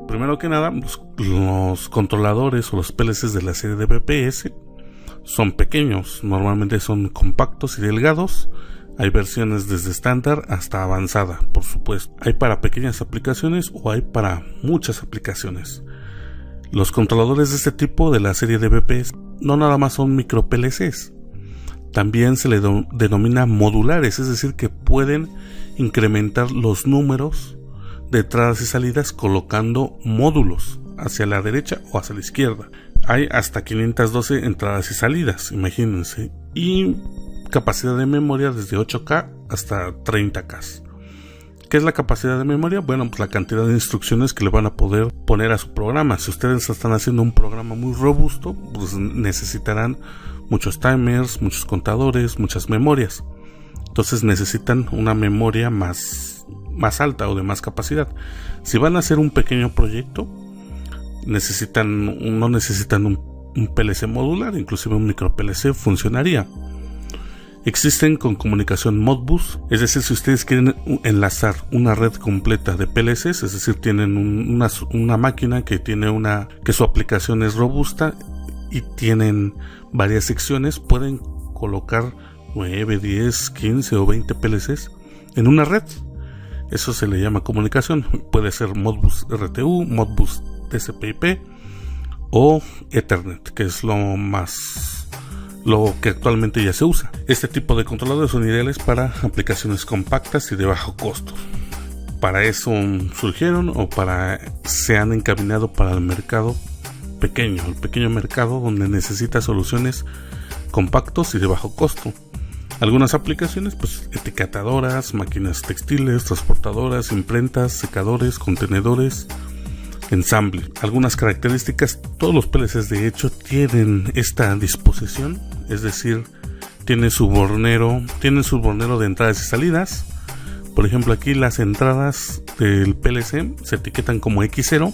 Primero que nada, los controladores o los PLCs de la serie de BPS son pequeños, normalmente son compactos y delgados. Hay versiones desde estándar hasta avanzada, por supuesto. Hay para pequeñas aplicaciones o hay para muchas aplicaciones. Los controladores de este tipo de la serie de BPS no nada más son micro PLCs, también se le denomina modulares, es decir, que pueden incrementar los números de entradas y salidas colocando módulos hacia la derecha o hacia la izquierda. Hay hasta 512 entradas y salidas, imagínense, y capacidad de memoria desde 8K hasta 30K. ¿Qué es la capacidad de memoria? Bueno, pues la cantidad de instrucciones que le van a poder poner a su programa. Si ustedes están haciendo un programa muy robusto, pues necesitarán muchos timers, muchos contadores, muchas memorias. Entonces necesitan una memoria más alta o de más capacidad. Si van a hacer un pequeño proyecto, no necesitan un PLC modular, inclusive un micro PLC funcionaría. Existen con comunicación Modbus, es decir, si ustedes quieren enlazar una red completa de PLCs, es decir, tienen una máquina que su aplicación es robusta y tienen varias secciones, pueden colocar 9, 10, 15 o 20 PLCs en una red. Eso se le llama comunicación. Puede ser Modbus RTU, Modbus TCP/IP o Ethernet, que es lo que actualmente ya se usa. Este tipo de controladores son ideales para aplicaciones compactas y de bajo costo. Para eso surgieron se han encaminado para el mercado pequeño, el pequeño mercado donde necesita soluciones compactos y de bajo costo. Algunas aplicaciones, pues etiquetadoras, máquinas textiles, transportadoras, imprentas, secadores, contenedores, ensamble. Algunas características, todos los PLCs de hecho tienen esta disposición, es decir, tienen su bornero de entradas y salidas. Por ejemplo, aquí las entradas del PLC se etiquetan como X0,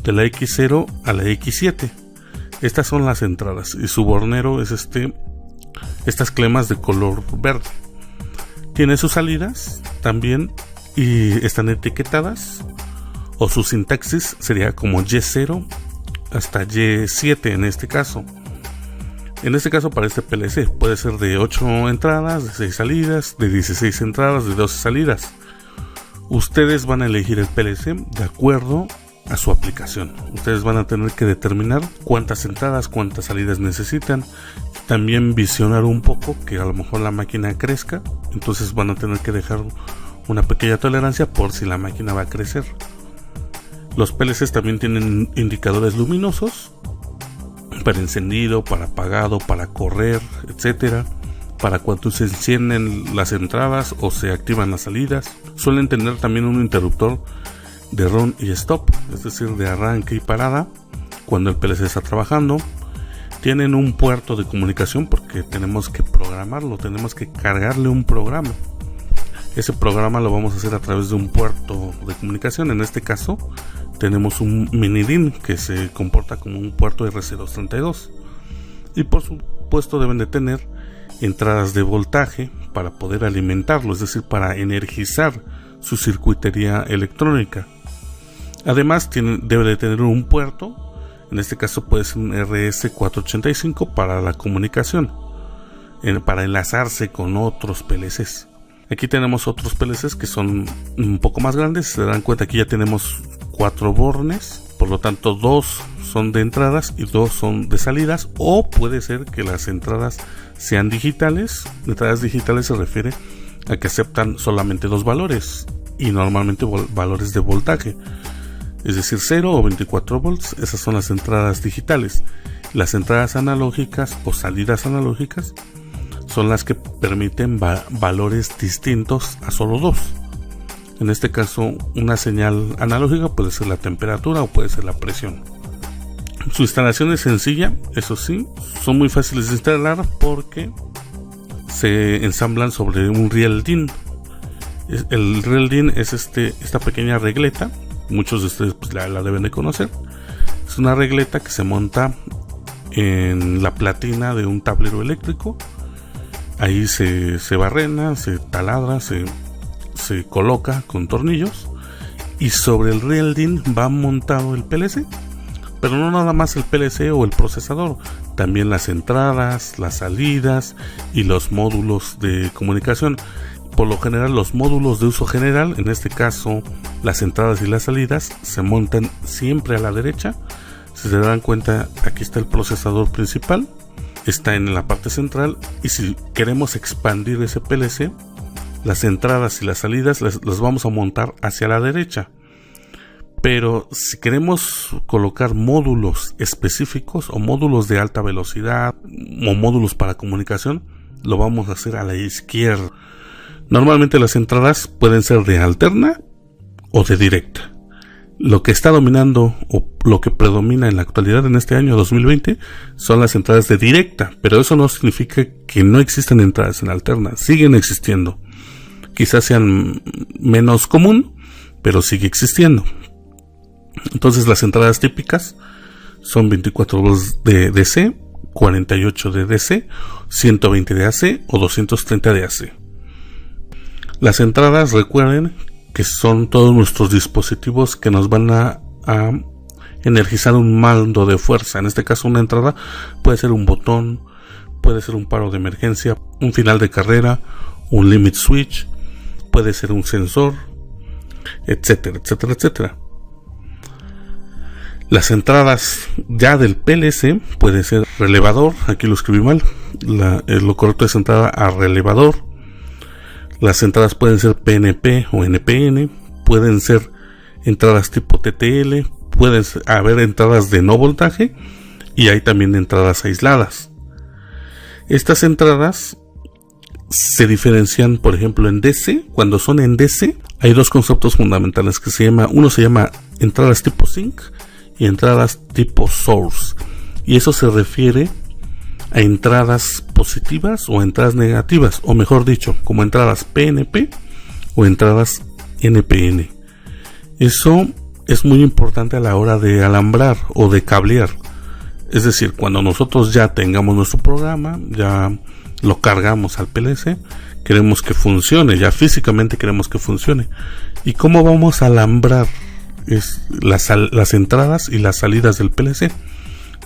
de la X0 a la X7. Estas son las entradas y su bornero es estas clemas de color verde. Tiene sus salidas también y están etiquetadas, o su sintaxis sería como Y0 hasta Y7 en este caso. En este caso, para este PLC puede ser de 8 entradas, de 6 salidas, de 16 entradas, de 12 salidas. Ustedes van a elegir el PLC de acuerdo a su aplicación. Ustedes van a tener que determinar cuántas entradas, cuántas salidas necesitan. También visionar un poco que a lo mejor la máquina crezca, entonces van a tener que dejar una pequeña tolerancia por si la máquina va a crecer. Los PLCs también tienen indicadores luminosos para encendido, para apagado, para correr, etcétera, para cuando se encienden las entradas o se activan las salidas. Suelen tener también un interruptor de run y stop, es decir, de arranque y parada cuando el PLC está trabajando. Tienen un puerto de comunicación porque tenemos que programarlo, tenemos que cargarle un programa. Ese programa lo vamos a hacer a través de un puerto de comunicación. En este caso tenemos un mini DIN que se comporta como un puerto RC232. Y por supuesto deben de tener entradas de voltaje para poder alimentarlo, es decir, para energizar su circuitería electrónica. Además debe de tener un puerto, en este caso puede ser un RS485 para la comunicación, para enlazarse con otros PLCs. Aquí tenemos otros PLCs que son un poco más grandes. Se dan cuenta que ya tenemos 4 bornes, por lo tanto 2 son de entradas y 2 son de salidas, o puede ser que las entradas sean digitales. Entradas digitales se refiere a que aceptan solamente 2 valores y normalmente valores de voltaje, es decir, 0 o 24 volts. Esas son las entradas digitales. Las entradas analógicas o salidas analógicas son las que permiten valores distintos a solo 2. En este caso, una señal analógica puede ser la temperatura o puede ser la presión. Su instalación es sencilla, eso sí, son muy fáciles de instalar porque se ensamblan sobre un Real DIN. El Real DIN es esta pequeña regleta. Muchos de ustedes pues, la deben de conocer. Es una regleta que se monta en la platina de un tablero eléctrico. Ahí se barrena, se taladra, se coloca con tornillos y sobre el real DIN va montado el PLC. Pero no nada más el PLC o el procesador, también las entradas, las salidas y los módulos de comunicación. Por lo general, los módulos de uso general, en este caso las entradas y las salidas, se montan siempre a la derecha. Si se dan cuenta, aquí está el procesador principal, está en la parte central, y si queremos expandir ese PLC, las entradas y las salidas las vamos a montar hacia la derecha. Pero si queremos colocar módulos específicos o módulos de alta velocidad o módulos para comunicación, lo vamos a hacer a la izquierda. Normalmente las entradas pueden ser de alterna o de directa. Lo que está dominando o lo que predomina en la actualidad en este año 2020 son las entradas de directa, pero eso no significa que no existen entradas en alterna, siguen existiendo. Quizás sean menos común, pero sigue existiendo. Entonces las entradas típicas son 24 volts de DC, 48 de DC, 120 de AC o 230 de AC. Las entradas, recuerden que son todos nuestros dispositivos que nos van a energizar un mando de fuerza. En este caso, una entrada puede ser un botón, puede ser un paro de emergencia, un final de carrera, un limit switch, puede ser un sensor, etcétera, etcétera, etcétera. Las entradas ya del PLC puede ser relevador, aquí lo escribí mal, lo correcto es entrada a relevador. Las entradas pueden ser PNP o NPN, pueden ser entradas tipo TTL, pueden haber entradas de no voltaje y hay también entradas aisladas. Estas entradas se diferencian, por ejemplo, en DC. Cuando son en DC hay dos conceptos fundamentales que uno se llama entradas tipo Sink y entradas tipo Source, y eso se refiere a entradas positivas o entradas negativas, o mejor dicho, como entradas PNP o entradas NPN. Eso es muy importante a la hora de alambrar o de cablear. Es decir, cuando nosotros ya tengamos nuestro programa, ya lo cargamos al PLC, queremos que funcione, ya físicamente queremos que funcione. ¿Y cómo vamos a alambrar las entradas y las salidas del PLC?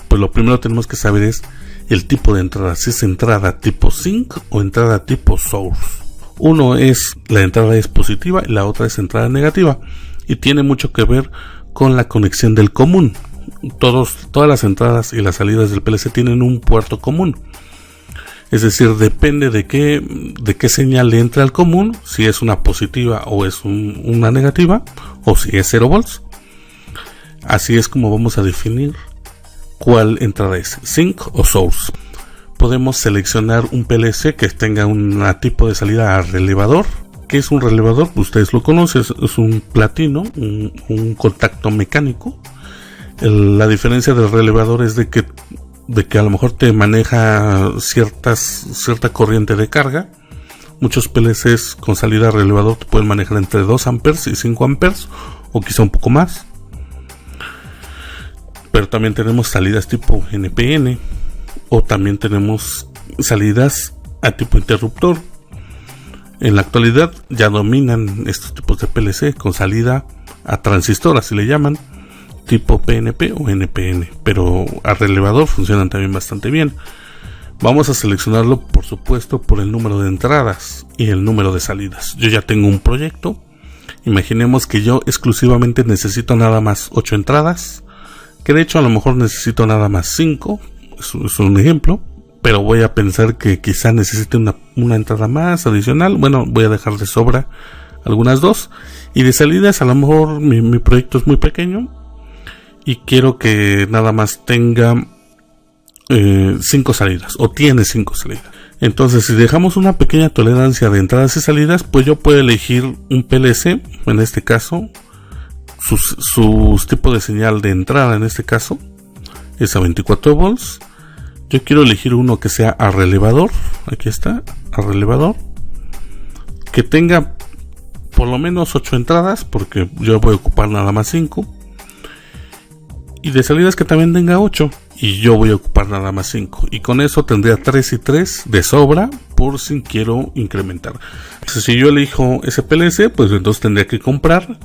Pues lo primero que tenemos que saber es el tipo de entrada, si es entrada tipo Sink o entrada tipo Source. La entrada es positiva y la otra es entrada negativa, y tiene mucho que ver con la conexión del común. Todas las entradas y las salidas del PLC tienen un puerto común. Es decir, depende de qué señal le entra al común, si es una positiva o es una negativa, o si es 0 volts. Así es como vamos a definir cuál entrada es, Sink o Source. Podemos seleccionar un PLC que tenga un tipo de salida a relevador. ¿Qué es un relevador? Ustedes lo conocen, es un platino, un contacto mecánico. La diferencia del relevador es de que a lo mejor te maneja cierta corriente de carga. Muchos PLCs con salida a relevador te pueden manejar entre 2 amperes y 5 amperes, o quizá un poco más. Pero también tenemos salidas tipo NPN, o también tenemos salidas a tipo interruptor. En la actualidad ya dominan estos tipos de PLC con salida a transistor, así le llaman, tipo PNP o NPN, pero a relevador funcionan también bastante bien. Vamos a seleccionarlo, por supuesto, por el número de entradas y el número de salidas. Yo ya tengo un proyecto. Imaginemos que yo exclusivamente necesito nada más 8 entradas, que de hecho a lo mejor necesito nada más 5, es un ejemplo, pero voy a pensar que quizá necesite una entrada más adicional. Bueno, voy a dejar de sobra algunas 2, y de salidas a lo mejor mi proyecto es muy pequeño y quiero que nada más tenga 5 salidas, o tiene 5 salidas. Entonces, si dejamos una pequeña tolerancia de entradas y salidas, pues yo puedo elegir un PLC, en este caso su tipo de señal de entrada, en este caso es a 24 volts. Yo quiero elegir uno que sea a relevador, aquí está, a relevador, que tenga por lo menos 8 entradas, porque yo voy a ocupar nada más 5, y de salidas que también tenga 8, y yo voy a ocupar nada más 5, y con eso tendría 3 y 3 de sobra por si quiero incrementar. Entonces, si yo elijo ese PLC, pues entonces tendría que comprar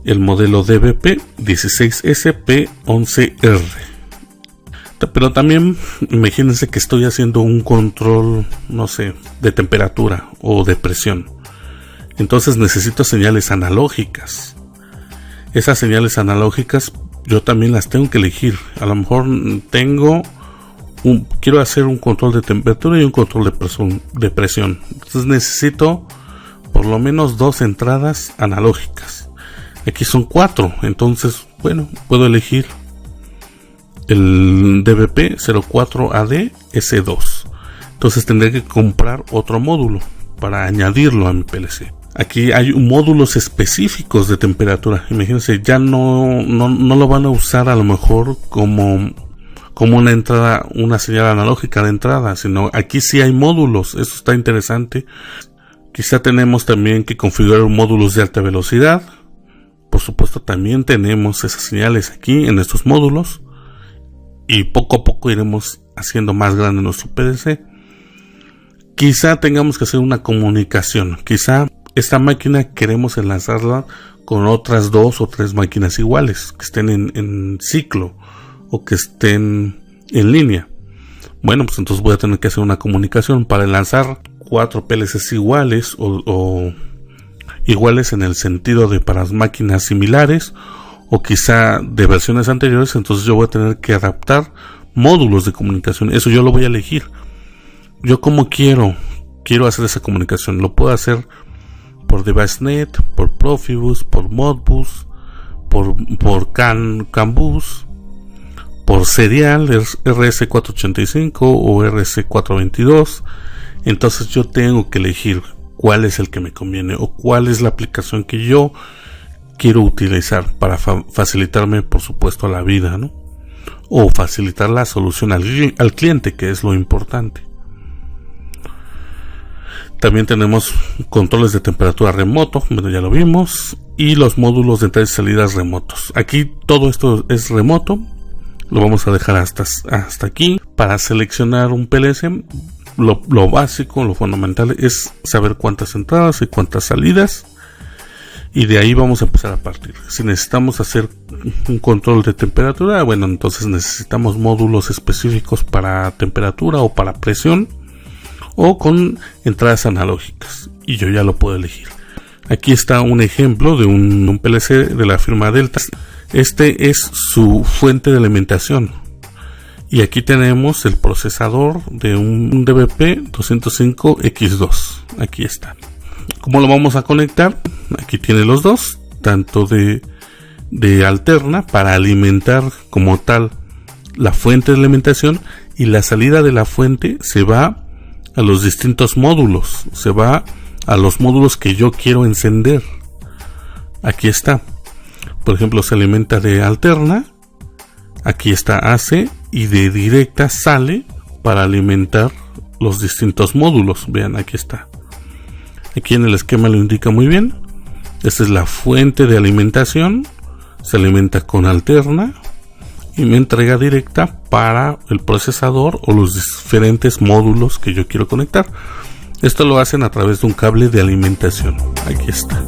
el modelo DBP16SP11R. Pero también imagínense que estoy haciendo un control, no sé, de temperatura o de presión. Entonces necesito señales analógicas. Esas señales analógicas yo también las tengo que elegir. A lo mejor quiero hacer un control de temperatura y un control de presión. Entonces necesito por lo menos 2 entradas analógicas. Aquí son 4, entonces bueno, puedo elegir el DBP04AD-S2. Entonces tendré que comprar otro módulo para añadirlo a mi PLC. Aquí hay módulos específicos de temperatura. Imagínense, ya no lo van a usar a lo mejor como una entrada, una señal analógica de entrada, sino aquí sí hay módulos. Eso está interesante. Quizá tenemos también que configurar módulos de alta velocidad. Por supuesto, también tenemos esas señales aquí en estos módulos. Y poco a poco iremos haciendo más grande nuestro PLC. Quizá tengamos que hacer una comunicación. Quizá esta máquina queremos enlazarla con otras 2 o 3 máquinas iguales, que estén en ciclo o que estén en línea. Bueno, pues entonces voy a tener que hacer una comunicación para enlazar 4 PLCs iguales o iguales en el sentido de para máquinas similares, o quizá de versiones anteriores. Entonces yo voy a tener que adaptar módulos de comunicación. Eso yo lo voy a elegir. Yo como quiero hacer esa comunicación. Lo puedo hacer por DeviceNet, por Profibus, por Modbus, por CAN Bus, por serial RS485 o RS422. Entonces yo tengo que elegir cuál es el que me conviene o cuál es la aplicación que yo quiero utilizar para facilitarme, por supuesto, la vida, ¿no? O facilitar la solución al cliente, que es lo importante. También tenemos controles de temperatura remoto, bueno, ya lo vimos, y los módulos de entradas y salidas remotos. Aquí todo esto es remoto. Lo vamos a dejar hasta aquí. Para seleccionar un PLC, lo básico, lo fundamental es saber cuántas entradas y cuántas salidas. Y de ahí vamos a empezar a partir. Si necesitamos hacer un control de temperatura, bueno, entonces necesitamos módulos específicos para temperatura o para presión, o con entradas analógicas. Y yo ya lo puedo elegir. Aquí está un ejemplo de un PLC de la firma Delta. Este es su fuente de alimentación. Y aquí tenemos el procesador de un DBP205X2. Aquí está. ¿Cómo lo vamos a conectar? Aquí tiene los dos, tanto de alterna para alimentar como tal la fuente de alimentación, y la salida de la fuente se va a los distintos módulos, se va a los módulos que yo quiero encender. Aquí está, por ejemplo, se alimenta de alterna, aquí está AC, y de directa sale para alimentar los distintos módulos. Vean, aquí está. Aquí en el esquema lo indica muy bien. Esta es la fuente de alimentación. Se alimenta con alterna y me entrega directa para el procesador o los diferentes módulos que yo quiero conectar. Esto lo hacen a través de un cable de alimentación. Aquí está.